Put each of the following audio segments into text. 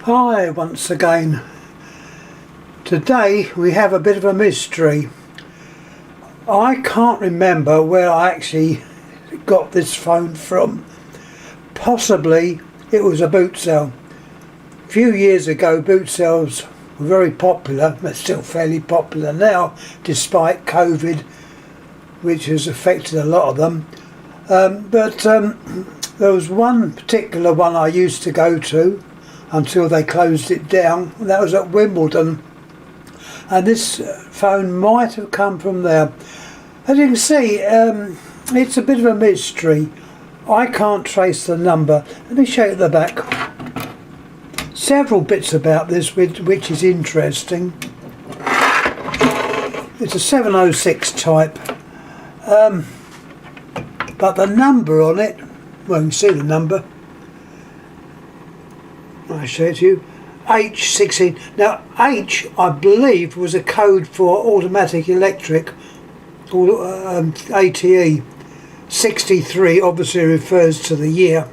Hi once again. Today we have a bit of a mystery. I can't remember where I actually got this phone from. Possibly it was a boot sale. A few years ago boot sales were very popular, but still fairly popular now despite COVID, which has affected a lot of them. There was one particular one I used to go to until they closed it down. That was at Wimbledon, and this phone might have come from there. As you can see, it's a bit of a mystery. I can't trace the number. Let me show you the back. Several bits about this which is interesting. It's a 706 type, but the number on it, well, you can see the number. I'll show it to you. H16. Now H, I believe, was a code for automatic electric, or ATE. 63 obviously refers to the year.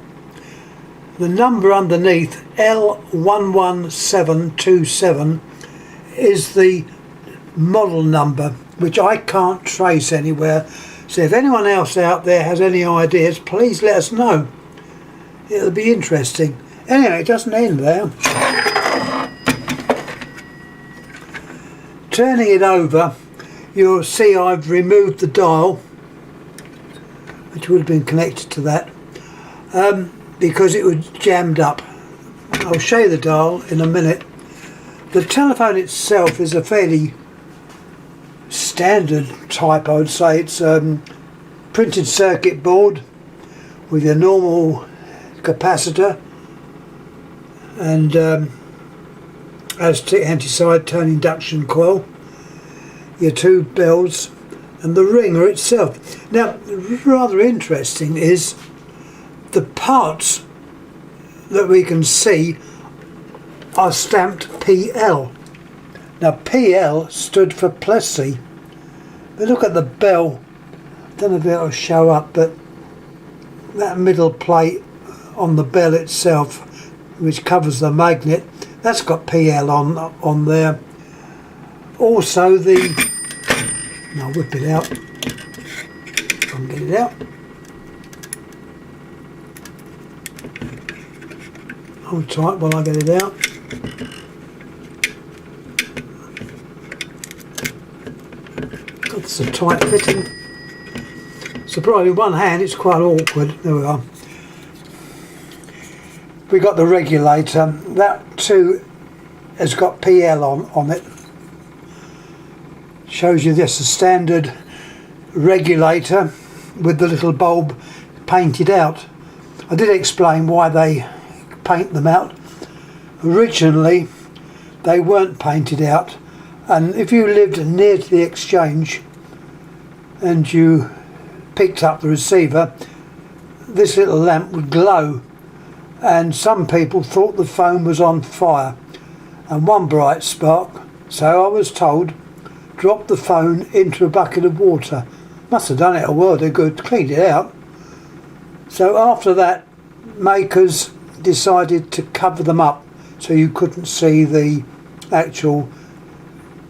The number underneath, L11727, is the model number, which I can't trace anywhere. So if anyone else out there has any ideas, please let us know. It'll be interesting. Anyway, it doesn't end there. Turning it over, you'll see I've removed the dial, which would have been connected to that, because it was jammed up. I'll show you the dial in a minute. The telephone itself is a fairly standard type, I would say. It's printed circuit board with your normal capacitor and anti-side tone induction coil, your two bells and the ringer itself. Now, rather interesting is the parts that we can see are stamped PL. Now PL stood for Plessey, but look at the bell. I don't know if it'll show up, but that middle plate on the bell itself, which covers the magnet, that's got PL on there. Also I'll whip it out. Try and get it out. Hold tight while I get it out. It's a tight fitting. Surprisingly, with one hand it's quite awkward. There we are. We got the regulator. That too has got PL on it. Shows you this, a standard regulator with the little bulb painted out. I did explain why they paint them out. Originally they weren't painted out, and if you lived near to the exchange and you picked up the receiver, this little lamp would glow, and some people thought the phone was on fire. And one bright spark, so I was told, dropped the phone into a bucket of water. Must have done it a world of good, cleaned it out. So after that, makers decided to cover them up so you couldn't see the actual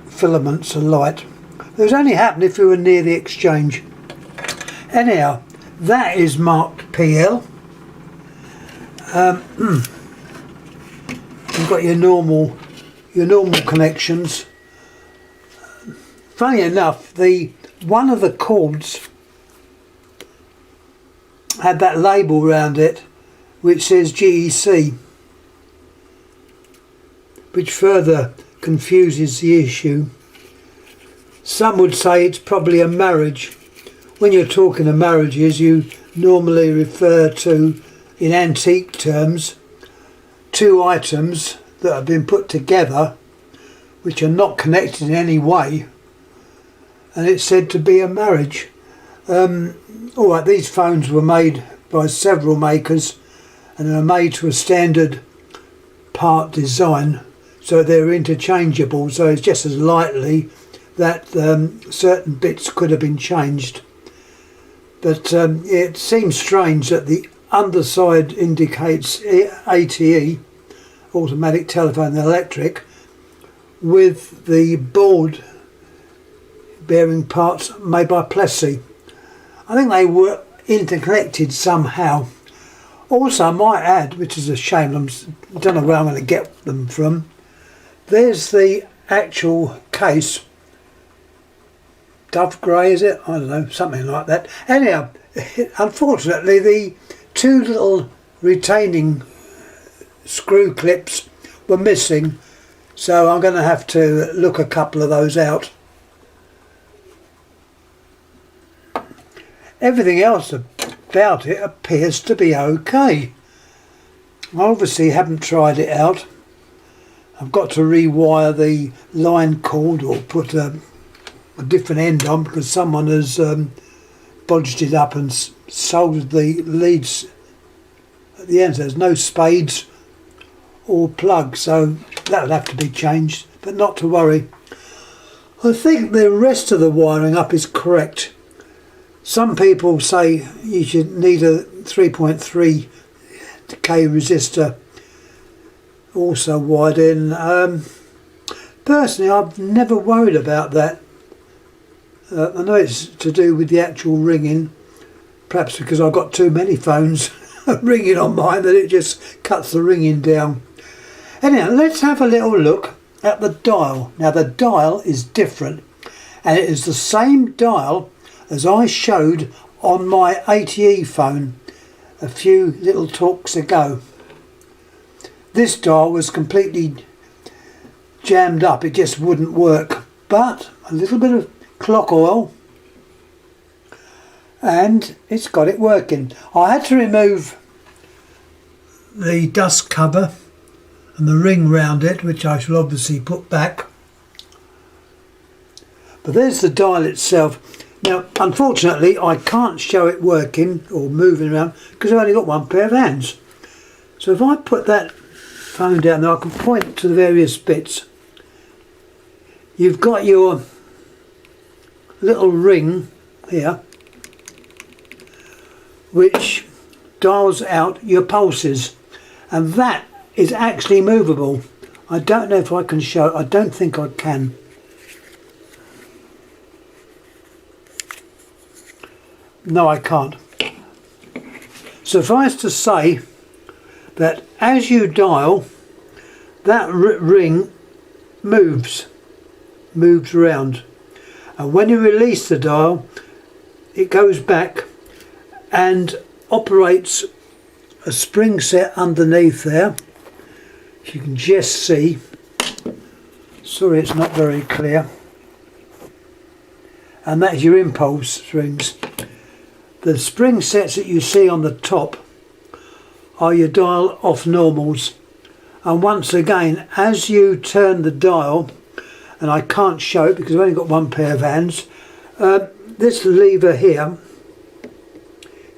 filaments of light. It was only happened if you were near the exchange. Anyhow, that is marked PL. You've got your normal connections. Funny enough, one of the cords had that label around it which says GEC, which further confuses the issue. Some would say it's probably a marriage. When you're talking of marriages, you normally refer to, in antique terms, two items that have been put together which are not connected in any way, and it's said to be a marriage. Alright, these phones were made by several makers and they were made to a standard part design, so they're interchangeable, so it's just as likely that certain bits could have been changed. But it seems strange that the underside indicates ATE automatic telephone and electric, with the board bearing parts made by Plessey. I think they were interconnected somehow. Also, I might add, which is a shame, I don't know where I'm going to get them from, there's the actual case. Dove grey, is it? I don't know, something like that. Anyhow, unfortunately the two little retaining screw clips were missing, so I'm going to have to look a couple of those out. Everything else about it appears to be okay. I obviously haven't tried it out. I've got to rewire the line cord or put a different end on, because someone has bodged it up and soldered the leads at the end. There's no spades or plug, so that'll have to be changed, but not to worry. I think the rest of the wiring up is correct. Some people say you should need a 3.3k resistor also wired in. Personally, I've never worried about that. I know it's to do with the actual ringing, perhaps because I've got too many phones ringing on mine that it just cuts the ringing down. Anyhow, let's have a little look at the dial. Now the dial is different, and it is the same dial as I showed on my ATE phone a few little talks ago. This dial was completely jammed up, it just wouldn't work, but a little bit of clock oil and it's got it working. I had to remove the dust cover and the ring round it, which I shall obviously put back. But there's the dial itself. Now, unfortunately, I can't show it working or moving around because I've only got one pair of hands. So if I put that phone down there, I can point to the various bits. You've got your little ring here, which dials out your pulses, and that is actually movable. I don't know if I can show, I don't think I can. No, I can't. Suffice to say that as you dial, that ring moves around, and when you release the dial, it goes back and operates a spring set underneath there, which you can just see. Sorry, it's not very clear. And that is your impulse springs. The spring sets that you see on the top are your dial off normals, and once again, as you turn the dial, and I can't show it because I've only got one pair of hands, this lever here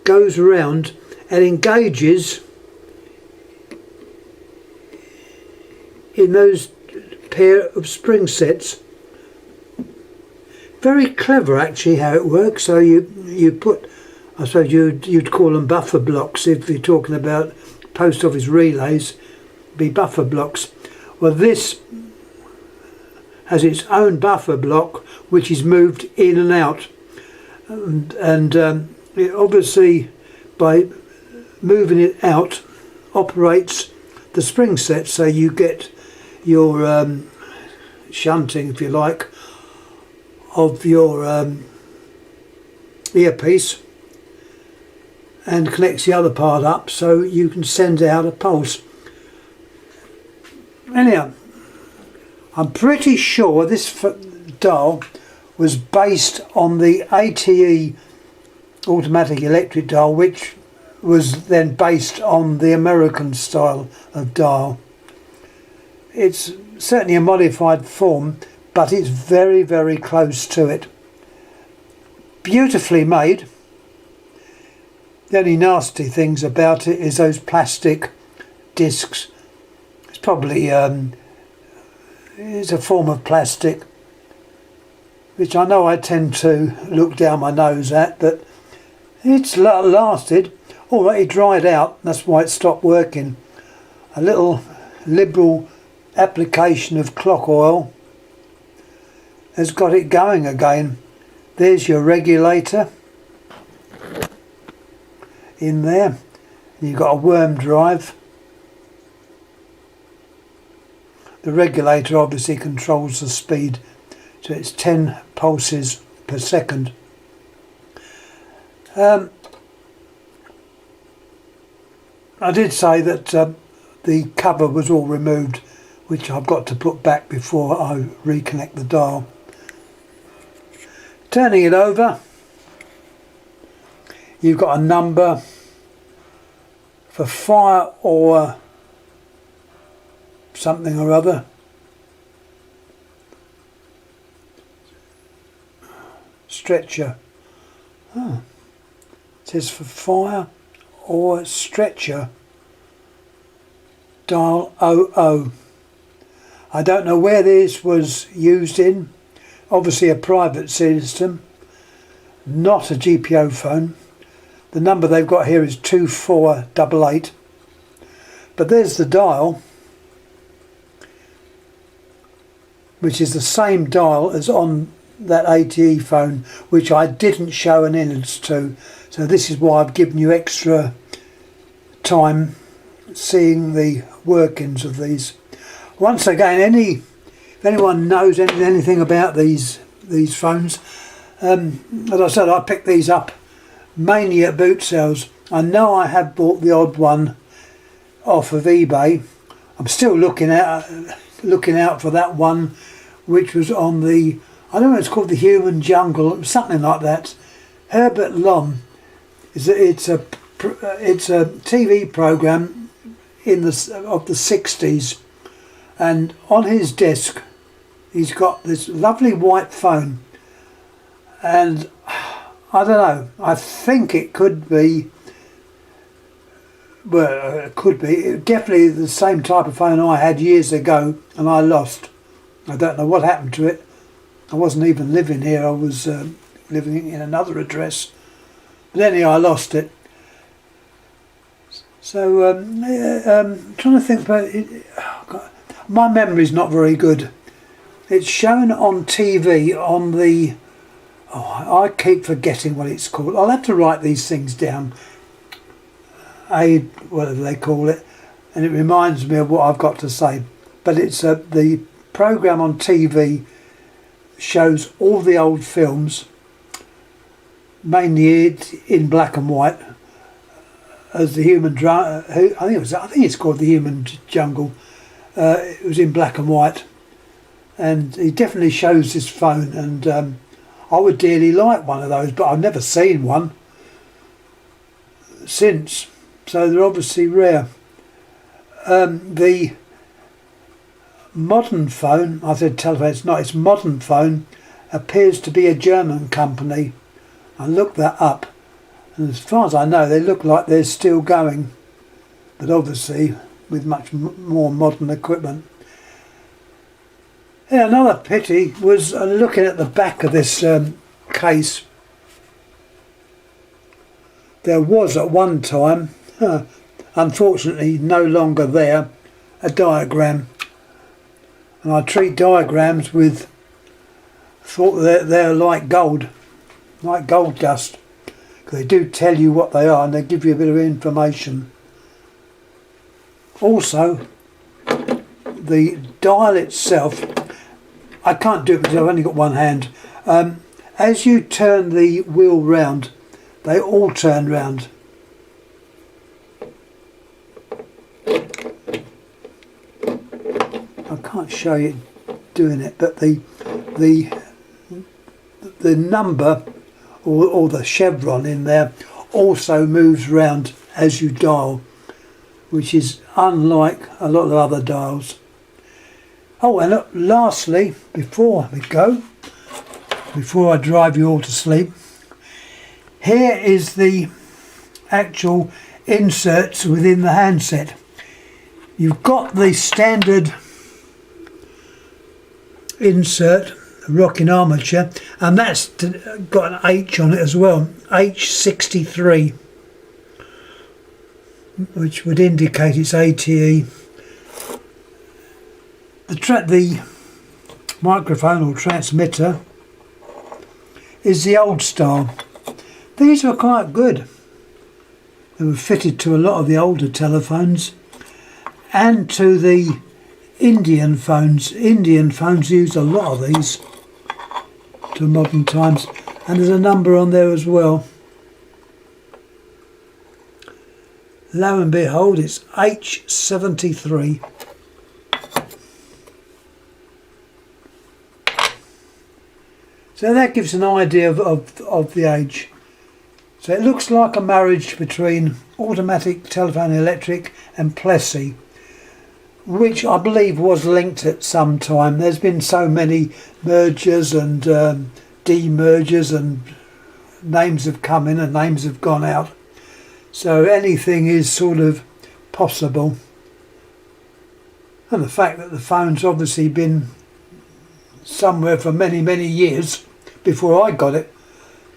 goes around and engages in those pair of spring sets. Very clever actually how it works. So you put, I suppose you'd call them buffer blocks if you're talking about post office relays, be buffer blocks. Well, this has its own buffer block which is moved in and out, and it obviously, by moving it out, operates the spring set, so you get your shunting, if you like, of your earpiece, and connects the other part up so you can send out a pulse. Anyhow, I'm pretty sure this dial was based on the ATE automatic electric dial, which was then based on the American style of dial. It's certainly a modified form, but it's very, very close to it. Beautifully made. The only nasty things about it is those plastic discs. It's probably it's a form of plastic, which I know I tend to look down my nose at, but it's lasted. All right, it dried out, that's why it stopped working. A little liberal application of clock oil has got it going again. There's your regulator in there. You've got a worm drive. The regulator obviously controls the speed, so it's 10 pulses per second. I did say that the cover was all removed, which I've got to put back before I reconnect the dial. Turning it over, you've got a number for fire or something or other. Stretcher. Oh. It says for fire or stretcher, dial 00. I don't know where this was used in. Obviously a private system, not a GPO phone. The number they've got here is 2488. But there's the dial, which is the same dial as on that ATE phone, which I didn't show an innards to. So this is why I've given you extra time seeing the workings of these. Once again, if anyone knows anything about these phones, as I said, I picked these up mainly at boot sales. I know I have bought the odd one off of eBay. I'm still looking out for that one which was on the, I don't know, it's called the Human Jungle, something like that. Herbert Lom it's a TV program of the 60s, and on his desk he's got this lovely white phone, and I don't know, I think it could be, well, it could be definitely the same type of phone I had years ago and I lost. I don't know what happened to it. I wasn't even living here, I was living in another address. But anyhow, I lost it. So, trying to think about it. Oh God, my memory's not very good. It's shown on TV on the, I keep forgetting what it's called. I'll have to write these things down. Whatever they call it. And it reminds me of what I've got to say. But it's the program on TV shows all the old films, mainly in black and white, as the Human I think it's called the Human Jungle. It was in black and white, and he definitely shows this phone, and I would dearly like one of those, but I've never seen one since, so they're obviously rare. The modern phone, I said telephone, it's not, it's modern phone, appears to be a German company. I looked that up, and as far as I know they look like they're still going, but obviously with much more modern equipment. Yeah, another pity was looking at the back of this case. There was at one time, unfortunately no longer there, a diagram. And I treat diagrams with, thought that they're like gold dust, because they do tell you what they are and they give you a bit of information. Also, the dial itself, I can't do it because I've only got one hand. As you turn the wheel round, they all turn round. I can't show you doing it, but the number or the chevron in there also moves round as you dial, which is unlike a lot of other dials. Oh, and lastly, before I drive you all to sleep, here is the actual inserts within the handset. You've got the standard insert, rocking armature, and that's got an H on it as well, H63, which would indicate it's ATE. The microphone or transmitter is the old style. These were quite good. They were fitted to a lot of the older telephones and to the Indian phones. Indian phones use a lot of these to modern times, and there's a number on there as well. Lo and behold, it's H73. So that gives an idea of the age. So it looks like a marriage between Automatic Telephone Electric and Plessey, which I believe was linked at some time. There's been so many mergers and demergers, and names have come in and names have gone out. So anything is sort of possible. And the fact that the phone's obviously been somewhere for many, many years before I got it.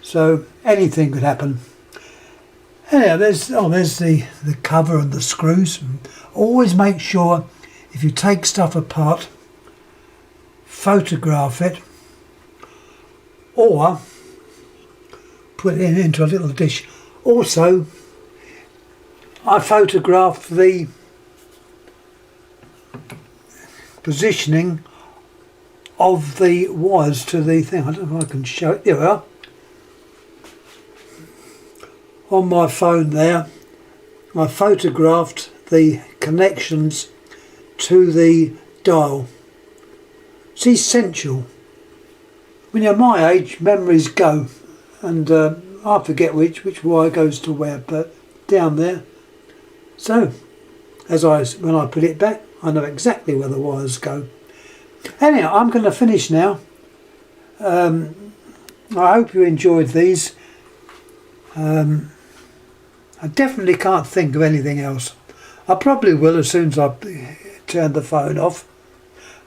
So anything could happen. Anyhow, there's the cover and the screws. Always make sure, if you take stuff apart, photograph it or put it into a little dish. Also, I photographed the positioning of the wires to the thing. I don't know if I can show it. There we are. On my phone there, I photographed the connections to the dial. It's essential. When you're my age, memories go, and I forget which wire goes to where, but down there. So, when I put it back, I know exactly where the wires go. Anyhow, I'm going to finish now. I hope you enjoyed these. I definitely can't think of anything else. I probably will as soon as I turn the phone off,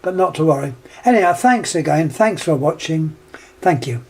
but not to worry. Anyhow, thanks again. Thanks for watching. Thank you.